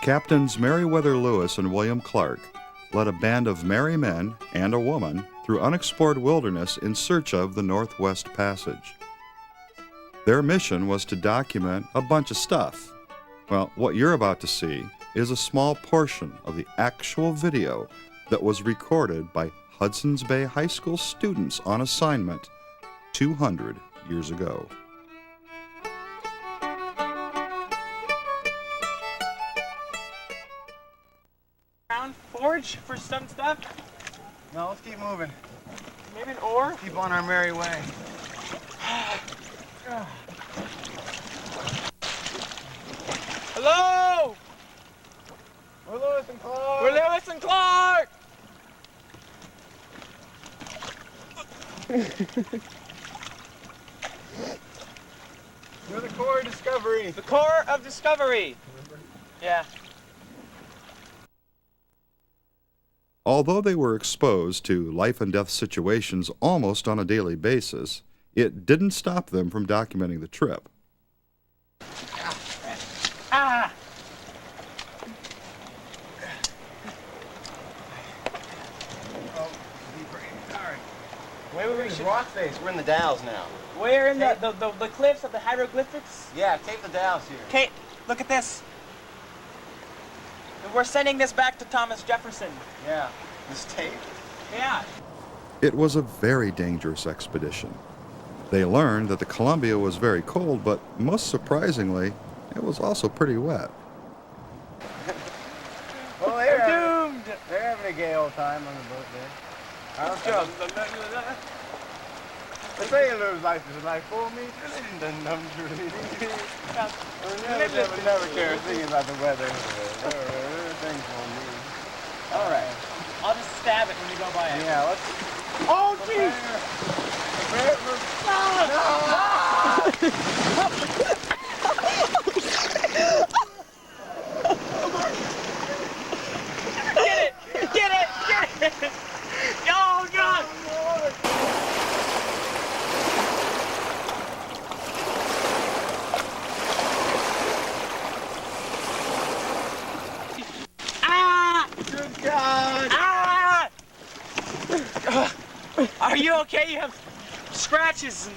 Captains Meriwether Lewis and William Clark led a band of merry men and a woman through unexplored wilderness in search of the Northwest Passage. Their mission was to document a bunch of stuff. Well, what you're about to see is a small portion of the actual video that was recorded by Hudson's Bay High School students on assignment 200 years ago. Forge for some stuff? No, let's keep moving. Maybe an ore? Keep on our merry way. Hello! We're Lewis and Clark. We're Lewis and Clark! We're the core of discovery. The core of discovery. Remember? Yeah. Although they were exposed to life and death situations almost on a daily basis, it didn't stop them from documenting the trip. Ah! Oh, deeper. Sorry. Where were we? This rock face. We're in the Dalles now. We're in the cliffs of the hieroglyphics. Yeah, tape the Dalles here. Kate, look at this. We're sending this back to Thomas Jefferson. Yeah. This tape? Yeah. It was a very dangerous expedition. They learned that the Columbia was very cold, but most surprisingly, it was also pretty wet. Well, We're doomed. They're having a gay old time on the boat there. Let's go. The sailors' life is like for me. Never care thinking about the weather. Things for me. All right. I'll just stab it when we go by it. Yeah, let's. Oh, jeez! Get it! Get it! Get it! Oh, God! Ah! Good God! Ah! Are you okay? You have scratches.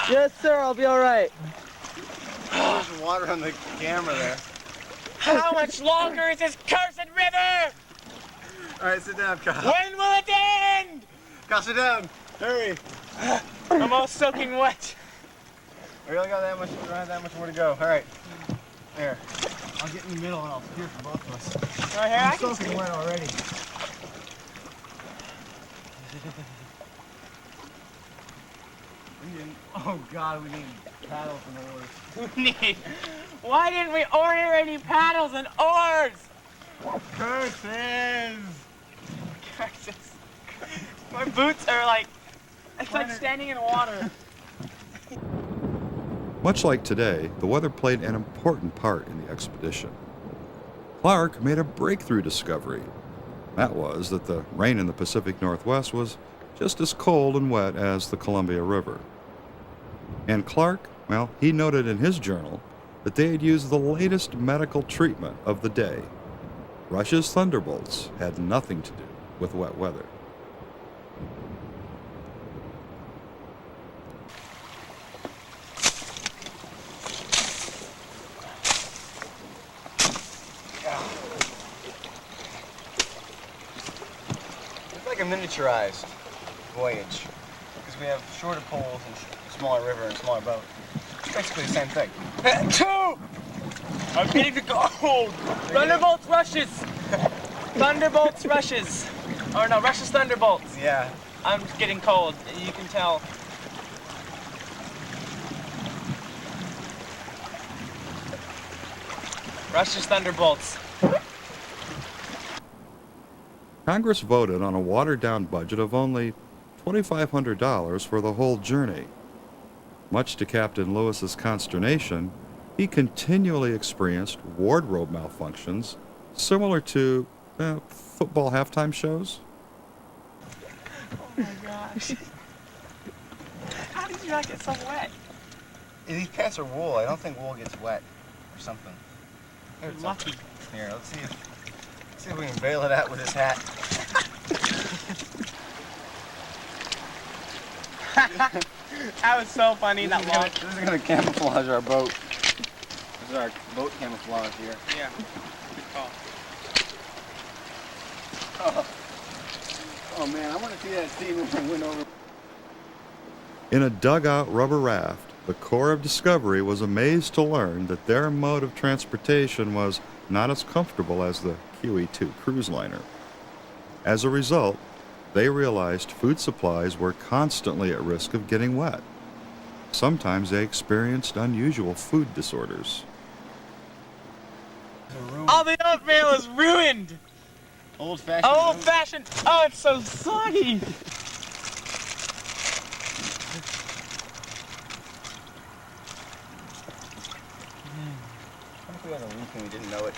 Yes, sir, I'll be all right. There's water on the camera there. How much longer is this cursed river? All right, sit down, Kyle. When will it end? Kyle, sit down. Hurry. I'm all soaking wet. We only got that much. We don't have that much more to go. All right. There. I'll get in the middle and I'll steer for both of us. Right here, I'm I can soaking wet already. Oh God, we need paddles and oars. We need. Why didn't we order any paddles and oars? Curses! Curses. My boots are like. It's like standing in water. Much like today, the weather played an important part in the expedition. Clark made a breakthrough discovery. That was that the rain in the Pacific Northwest was just as cold and wet as the Columbia River. And Clark, well, he noted in his journal that they had used the latest medical treatment of the day. Rush's thunderbolts had nothing to do with wet weather. It's like a miniaturized voyage because we have shorter poles and smaller river and smaller boat. It's basically the same thing. Two! I'm getting the gold! Thunderbolts rushes! Thunderbolts rushes! Or no, rushes thunderbolts. Yeah. I'm getting cold, you can tell. Rushes thunderbolts. Congress voted on a watered-down budget of only $2,500 for the whole journey. Much to Captain Lewis's consternation, he continually experienced wardrobe malfunctions similar to football halftime shows. Oh my gosh. How did you not get so wet? These pants are wool. I don't think wool gets wet or something. It's lucky. Here, let's see if we can bail it out with his hat. That was so funny, that launch. This is gonna camouflage our boat. This is our boat camouflage here. Yeah. Good call. Oh man, I want to see that scene when we went over. In a dugout rubber raft, the Corps of Discovery was amazed to learn that their mode of transportation was not as comfortable as the QE-2 cruise liner. As a result, they realized food supplies were constantly at risk of getting wet. Sometimes they experienced unusual food disorders. All the oatmeal is ruined! Old-fashioned. Old-fashioned! Oh, it's so soggy! What if we had a leak and we didn't know it?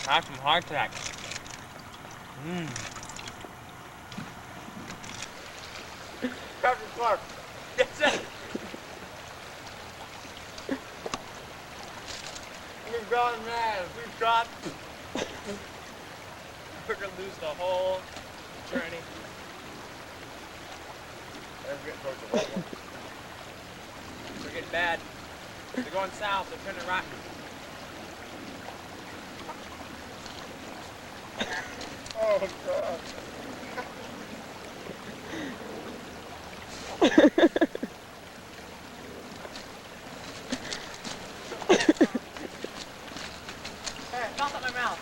I have some heart attack. Captain Clark. That's it. We've gone mad. We've got. We're gonna lose the whole journey. We're getting towards the wet one. We're getting bad. They're going south. They're turning right. Oh God. Hey, mouth up my mouth.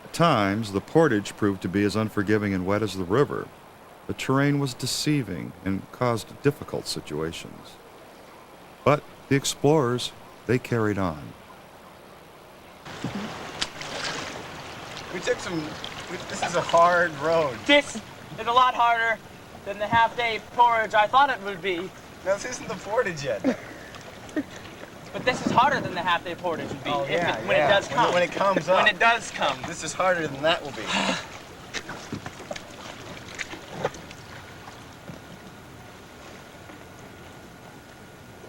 At times, the portage proved to be as unforgiving and wet as the river. The terrain was deceiving and caused difficult situations. But the explorers, they carried on. We took some. This is a hard road. This is a lot harder than the half-day portage I thought it would be. No, this isn't the portage yet. But this is harder than the half-day portage would be Oh, yeah, when it does come. When it comes up. When it does come. This is harder than that will be.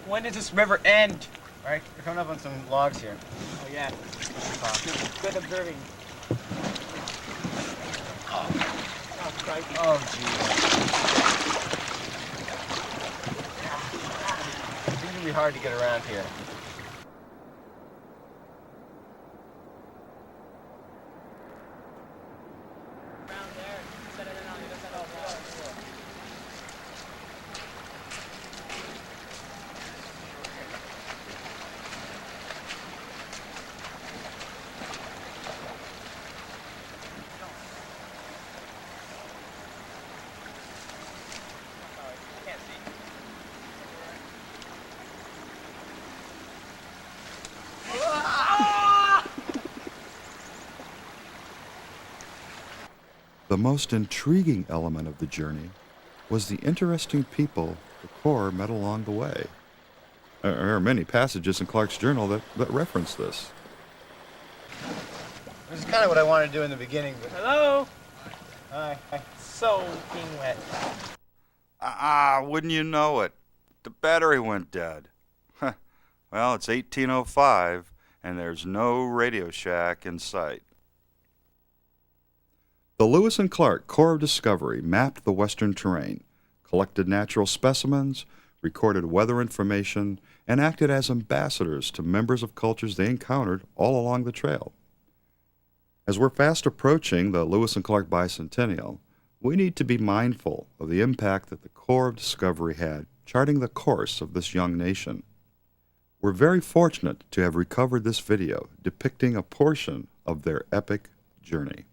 When does this river end? All right, we're coming up on some logs here. Oh yeah. Good observing. Oh, crikey. Oh, geez. It's going to be hard to get around here. Around there, set it in on the other side of the water. Can't see. The most intriguing element of the journey was the interesting people the Corps met along the way. There are many passages in Clark's journal that reference this. This is kind of what I wanted to do in the beginning, but... Hello? Hi. Soaking wet. Wouldn't you know it? The battery went dead. Well, it's 1805, and there's no Radio Shack in sight. The Lewis and Clark Corps of Discovery mapped the western terrain, collected natural specimens, recorded weather information, and acted as ambassadors to members of cultures they encountered all along the trail. As we're fast approaching the Lewis and Clark bicentennial, we need to be mindful of the impact that the Corps of Discovery had charting the course of this young nation. We're very fortunate to have recovered this video depicting a portion of their epic journey.